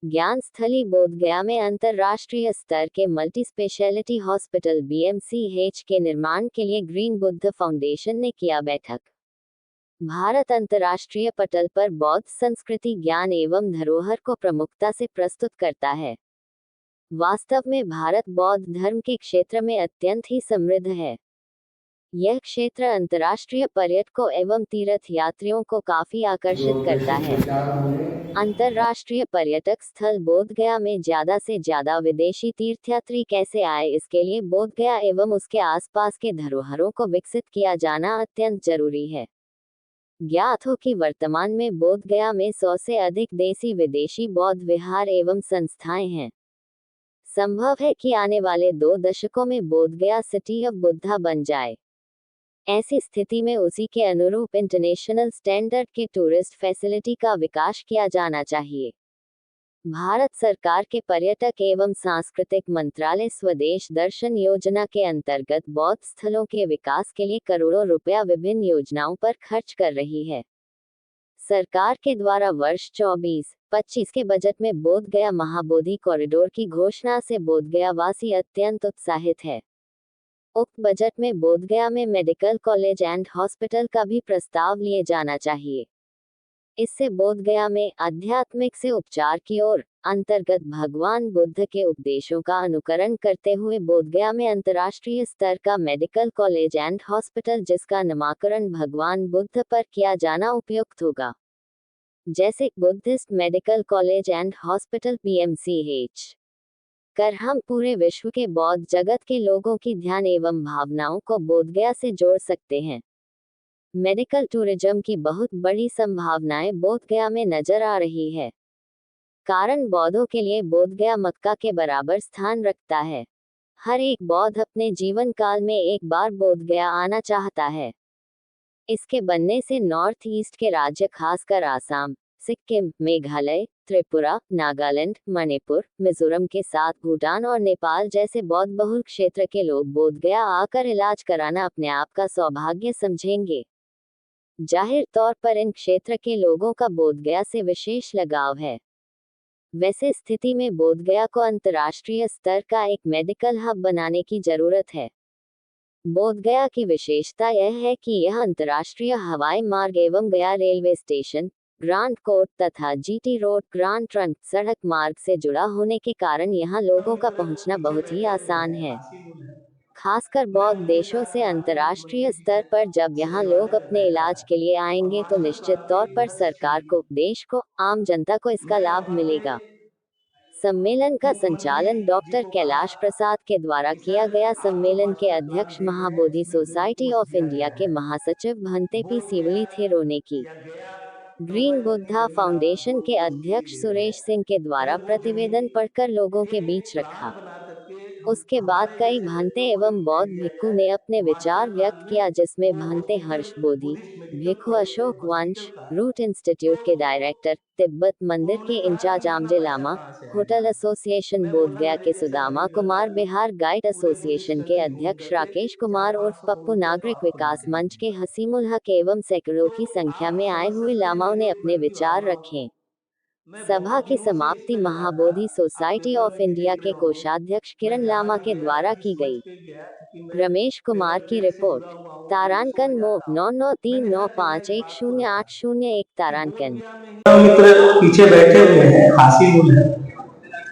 ज्ञान स्थली बोधगया में अंतर्राष्ट्रीय स्तर के मल्टी स्पेशलिटी हॉस्पिटल BMCH के निर्माण के लिए ग्रीन बुद्ध फाउंडेशन ने किया बैठक। भारत अंतर्राष्ट्रीय पटल पर बौद्ध संस्कृति, ज्ञान एवं धरोहर को प्रमुखता से प्रस्तुत करता है। वास्तव में भारत बौद्ध धर्म के क्षेत्र में अत्यंत ही समृद्ध है। यह क्षेत्र अंतर्राष्ट्रीय पर्यटकों एवं तीर्थ यात्रियों को काफी आकर्षित करता है। अंतर्राष्ट्रीय पर्यटक स्थल बोधगया में ज्यादा से ज्यादा विदेशी तीर्थयात्री कैसे आए, इसके लिए बोधगया एवं उसके आसपास के धरोहरों को विकसित किया जाना अत्यंत जरूरी है। ज्ञात हो कि वर्तमान में बोधगया में 100 से अधिक देसी विदेशी बौद्ध विहार एवं संस्थाएं हैं। संभव है कि आने वाले 2 दशकों में बोधगया सिटी ऑफ बुद्धा बन जाए। ऐसी स्थिति में उसी के अनुरूप इंटरनेशनल स्टैंडर्ड के टूरिस्ट फैसिलिटी का विकास किया जाना चाहिए। भारत सरकार के पर्यटक एवं सांस्कृतिक मंत्रालय स्वदेश दर्शन योजना के अंतर्गत बौद्ध स्थलों के विकास के लिए करोड़ों रुपया विभिन्न योजनाओं पर खर्च कर रही है। सरकार के द्वारा वर्ष 24-25 के बजट में बोधगया महाबोधि कॉरिडोर की घोषणा से बोधगया वासी अत्यंत उत्साहित है। उक्त बजट में बोधगया में मेडिकल कॉलेज एंड हॉस्पिटल का भी प्रस्ताव लिए जाना चाहिए। इससे बोधगया में आध्यात्मिक से उपचार की ओर अंतर्गत भगवान बुद्ध के उपदेशों का अनुकरण करते हुए बोधगया में अंतर्राष्ट्रीय स्तर का मेडिकल कॉलेज एंड हॉस्पिटल, जिसका नामकरण भगवान बुद्ध पर किया जाना उपयुक्त होगा, जैसे Buddhist medical college and hospital BMCH कर हम पूरे विश्व के बौद्ध जगत के लोगों की ध्यान एवं भावनाओं को बोधगया से जोड़ सकते हैं। मेडिकल टूरिज्म की बहुत बड़ी संभावनाएं बोधगया में नजर आ रही है, कारण बौद्धों के लिए बोधगया मक्का के बराबर स्थान रखता है। हर एक बौद्ध अपने जीवन काल में एक बार बोधगया आना चाहता है। इसके बनने से नॉर्थ ईस्ट के राज्य, खासकर आसाम, सिक्किम, मेघालय, त्रिपुरा, नागालैंड, मणिपुर, मिजोरम के साथ भूटान और नेपाल जैसे बौद्ध बहुल क्षेत्र के लोग बोधगया आकर इलाज कराना अपने आप का सौभाग्य समझेंगे। जाहिर तौर पर इन क्षेत्र के लोगों का बोधगया से विशेष लगाव है। वैसे स्थिति में बोधगया को अंतर्राष्ट्रीय स्तर का एक मेडिकल हब बनाने की जरूरत है। बोधगया की विशेषता यह है कि यह अंतर्राष्ट्रीय हवाई मार्ग एवं गया रेलवे स्टेशन, ग्रांड कोर्ट तथा GT रोड, ग्रांड ट्रंक सड़क मार्ग से जुड़ा होने के कारण यहाँ लोगों का पहुँचना बहुत ही आसान है। खासकर बौद्ध देशों से अंतर्राष्ट्रीय स्तर पर जब यहाँ लोग अपने इलाज के लिए आएंगे तो निश्चित तौर पर सरकार को, देश को, आम जनता को इसका लाभ मिलेगा। सम्मेलन का संचालन डॉक्टर कैलाश प्रसाद के द्वारा किया गया। सम्मेलन के अध्यक्ष महाबोधि सोसाइटी ऑफ इंडिया के महासचिव भंते P सिवली थेरो ने की। ग्रीन बुद्धा फाउंडेशन के अध्यक्ष सुरेश सिंह के द्वारा प्रतिवेदन पढ़कर लोगों के बीच रखा। उसके बाद कई भंते एवं बौद्ध भिक्खु ने अपने विचार व्यक्त किया, जिसमें भंते हर्ष बोधि, भिक्खु अशोक वंश, रूट इंस्टीट्यूट के डायरेक्टर, तिब्बत मंदिर के इंचार्ज आमजे लामा, होटल एसोसिएशन बोधगया के सुदामा कुमार, बिहार गाइड एसोसिएशन के अध्यक्ष राकेश कुमार उर्फ पप्पू, नागरिक विकास मंच के हसीमुल हक एवं सैकड़ों की संख्या में आए हुए लामाओं ने अपने विचार रखे। सभा की समाप्ति महाबोधि सोसाइटी ऑफ इंडिया के कोषाध्यक्ष किरण लामा के द्वारा की गई। रमेश कुमार की रिपोर्ट। तारांकन मो 9939510801 तारांकन। मित्र पीछे बैठे हुए हैं, हासिमुल है।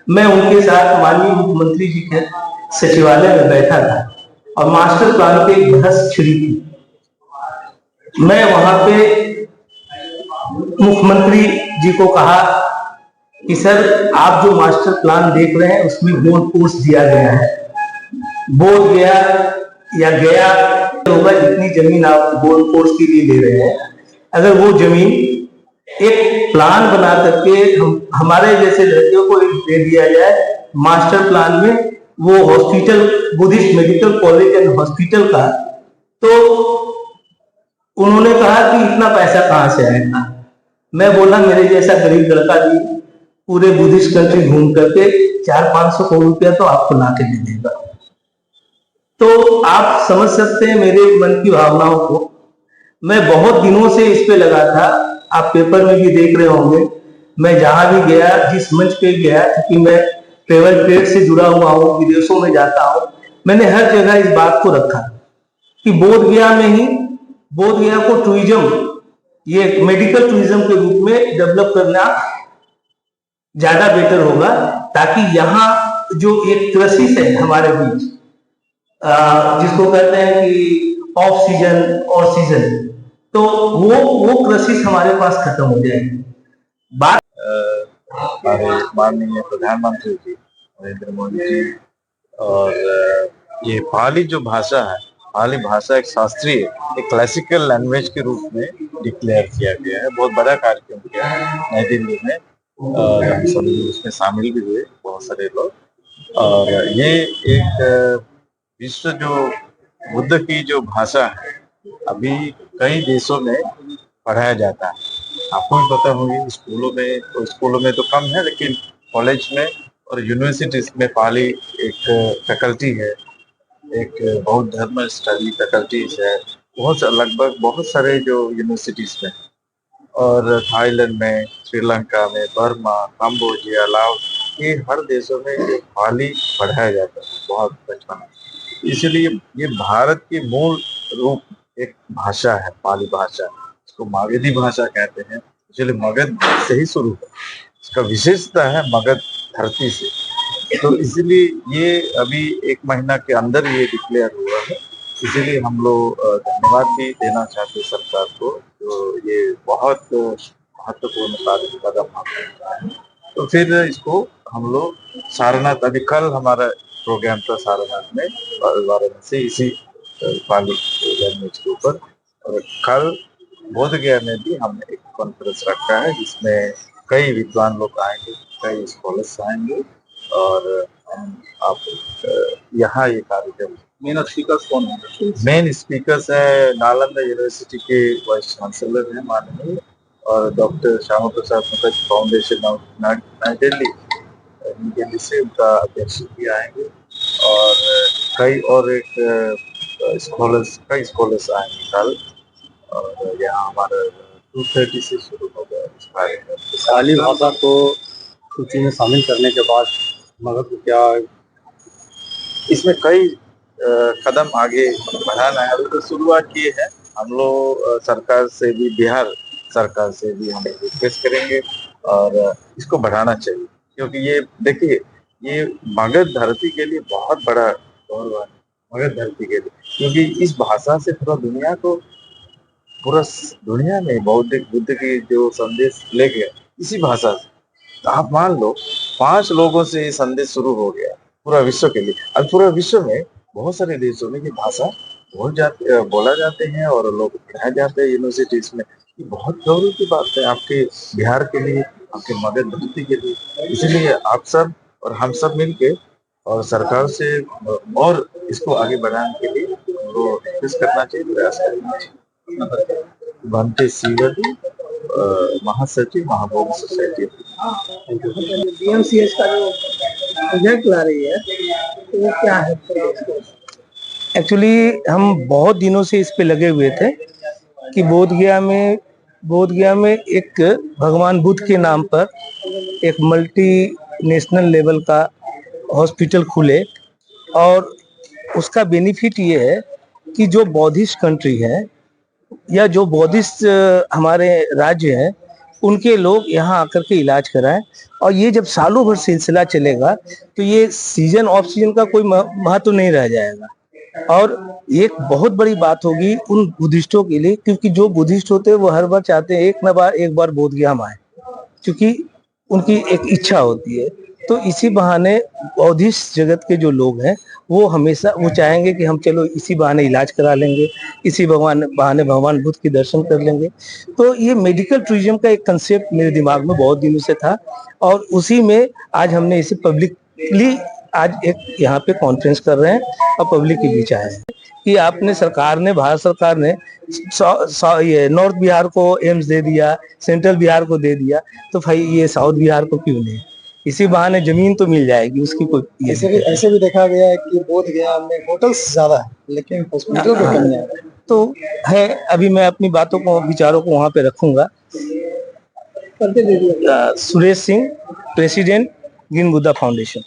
मैं उनके साथ माननीय मुख्यमंत्री जी के सचिवालय में बैठा था और मास्टर प्लान पे एक बहस छिड़ी थी। मैं वहां पे मुख्यमंत्री जी को कहा कि सर, आप जो मास्टर प्लान देख रहे हैं उसमें गोल पोस्ट दिया गया है, बोध गया या गया होगा, जितनी जमीन आप गोल पोस्ट के लिए ले रहे हैं, अगर वो जमीन एक प्लान बना करके हमारे जैसे लड़कियों को दे दिया जाए मास्टर प्लान में, वो hospital, Buddhist medical college and hospital का, तो उन्होंने कहा कि इतना पैसा कहां से आएगा। मैं बोला, मेरे जैसा गरीब लड़का भी पूरे बुद्धिस्ट कंट्री घूम करके 400-500 करोड़ रुपया तो आपको ला के दे देगा। तो आप समझ सकते हैं मेरे मन की भावनाओं को। मैं बहुत दिनों से इस पे लगा था, आप पेपर में भी देख रहे होंगे, मैं जहां भी गया, जिस मंच पे गया, क्योंकि मैं ट्रेवल ट्रेड से जुड़ा हुआ हूँ, विदेशों में जाता हूँ, मैंने हर जगह इस बात को रखा कि बोध गया में ही, बोध गया को टूरिज्म, ये मेडिकल टूरिज्म के रूप में डेवलप करना ज्यादा बेटर होगा, ताकि यहाँ जो एक क्राइसिस है हमारे बीच, जिसको कहते हैं कि ऑफ सीजन और सीजन, तो वो क्राइसिस हमारे पास खत्म हो जाएगी। बात हमारे माननीय प्रधानमंत्री जी नरेंद्र मोदी जी, और ये पाली जो भाषा है, पाली भाषा एक शास्त्रीय, एक क्लासिकल लैंग्वेज के रूप में डिक्लेयर किया गया है। बहुत बड़ा कार्यक्रम किया है नई दिल्ली में, और हम सभी उसमें शामिल भी हुए, बहुत सारे लोग। और ये एक विश्व जो बुद्ध की जो भाषा है, अभी कई देशों में पढ़ाया जाता है। आपको भी पता होगी, स्कूलों में तो कम है, लेकिन कॉलेज में और यूनिवर्सिटीज में पाली एक फैकल्टी है, एक बौद्ध धर्म स्टडी फैकल्टीज है, लगभग बहुत सारे जो यूनिवर्सिटीज में, और थाईलैंड में, श्रीलंका में, बर्मा, कंबोडिया, लाओस, ये हर देशों में ये पाली पढ़ाया जाता है बहुत बचपन में। इसलिए ये भारत की मूल रूप एक भाषा है, पाली भाषा, इसको मागधी भाषा कहते हैं। इसलिए मगध से ही शुरू है, इसका विशेषता है मगध धरती से, तो इसलिए ये अभी 1 महीना के अंदर ये डिक्लेयर हुआ है। इसीलिए हम लोग धन्यवाद भी देना चाहते हैं सरकार को, जो ये बहुत महत्वपूर्ण कदम उठाया है। तो फिर इसको हम लोग सारनाथ, अभी कल हमारा प्रोग्राम था सारनाथ में, वाराणसी, इसी पाली लैंग्वेज के ऊपर, और कल बोध गया में भी हमने एक कॉन्फ्रेंस रखा है, जिसमें कई विद्वान लोग आएंगे, कई स्कॉलर्स आएंगे, और हम आप यहाँ ये कार्यक्रम। मेन स्पीकर्स कौन है? मेन स्पीकर्स है नालंदा यूनिवर्सिटी के वाइस चांसलर हैं माननीय, और doctor Shyama Prasad Mukherjee foundation of नई दिल्ली से उनका अध्यक्ष भी आएंगे, और कई और कई स्कॉलर्स आएंगे कल। और यहाँ हमारा 2:30 से शुरू होगा इस कार्यक्रम। पाली भाषा को सूची में शामिल करने के बाद मगध को क्या इसमें कई कदम आगे बढ़ाना है। अभी तो शुरुआत की है, हम लोग सरकार से भी, बिहार सरकार से भी हम रिक्वेस्ट करेंगे और इसको बढ़ाना चाहिए, क्योंकि ये देखिए, ये मगध धरती के लिए बहुत बड़ा गौरव है, मगध धरती के लिए, क्योंकि इस भाषा से पूरा दुनिया में बौद्ध बुद्ध की जो संदेश ले गया इसी भाषा से। तो आप मान लो 5 लोगों से ये संदेश शुरू हो गया पूरा विश्व के लिए। अब पूरा विश्व में बहुत सारे देशों में ये भाषा बोला जाते हैं और लोग पढ़ाए जाते हैं यूनिवर्सिटीज में। ये बहुत गौरव की बात है आपके बिहार के लिए, आपके मगध धरती के लिए। इसलिए आप सब और हम सब मिलके और सरकार से और इसको आगे बढ़ाने के लिए उनको रिक्वेस्ट करना चाहिए, प्रयास करना चाहिए। बनते सीवरी, महासचिव, महाभोग सोसाइटी। बीएमसीएच का जो प्रोजेक्ट ला रही है, तो वो क्या है? एक्चुअली हम बहुत दिनों से इस पे लगे हुए थे कि बोध गया में एक भगवान बुद्ध के नाम पर एक मल्टी नेशनल लेवल का हॉस्पिटल खुले, और उसका बेनिफिट ये है कि जो बौद्धिस्ट कंट्री है या जो बौद्धिस्ट हमारे राज्य हैं, उनके लोग यहाँ आकर के इलाज कराएं। और ये जब सालों भर सिलसिला चलेगा तो ये सीजन ऑफ सीजन का कोई महत्व नहीं रह जाएगा। और एक बहुत बड़ी बात होगी उन बुद्धिस्टों के लिए, क्योंकि जो बुद्धिस्ट होते हैं वो हर बार चाहते हैं एक बार बोध गया हम आए, क्योंकि उनकी एक इच्छा होती है। तो इसी बहाने बौद्धिस्ट जगत के जो लोग हैं वो हमेशा वो चाहेंगे कि हम चलो इसी बहाने इलाज करा लेंगे, इसी बहाने भगवान बुद्ध के दर्शन कर लेंगे। तो ये मेडिकल टूरिज्म का एक कंसेप्ट मेरे दिमाग में बहुत दिनों से था, और उसी में आज हमने इसे पब्लिकली आज एक यहाँ पे कॉन्फ्रेंस कर रहे हैं और पब्लिक के बीच आए हैं कि भारत सरकार ने ये नॉर्थ बिहार को एम्स दे दिया, सेंट्रल बिहार को दे दिया, तो भाई ये साउथ बिहार को क्यों नहीं? इसी बहाने जमीन तो मिल जाएगी, उसकी कोई ऐसे भी देखा गया है कि बोध गया में होटल्स ज्यादा है लेकिन हॉस्पिटल की कमी है। तो है, अभी मैं अपनी बातों को, विचारों को वहां पे रखूंगा। करके दे दिया। Suresh Singh, president green Buddha foundation.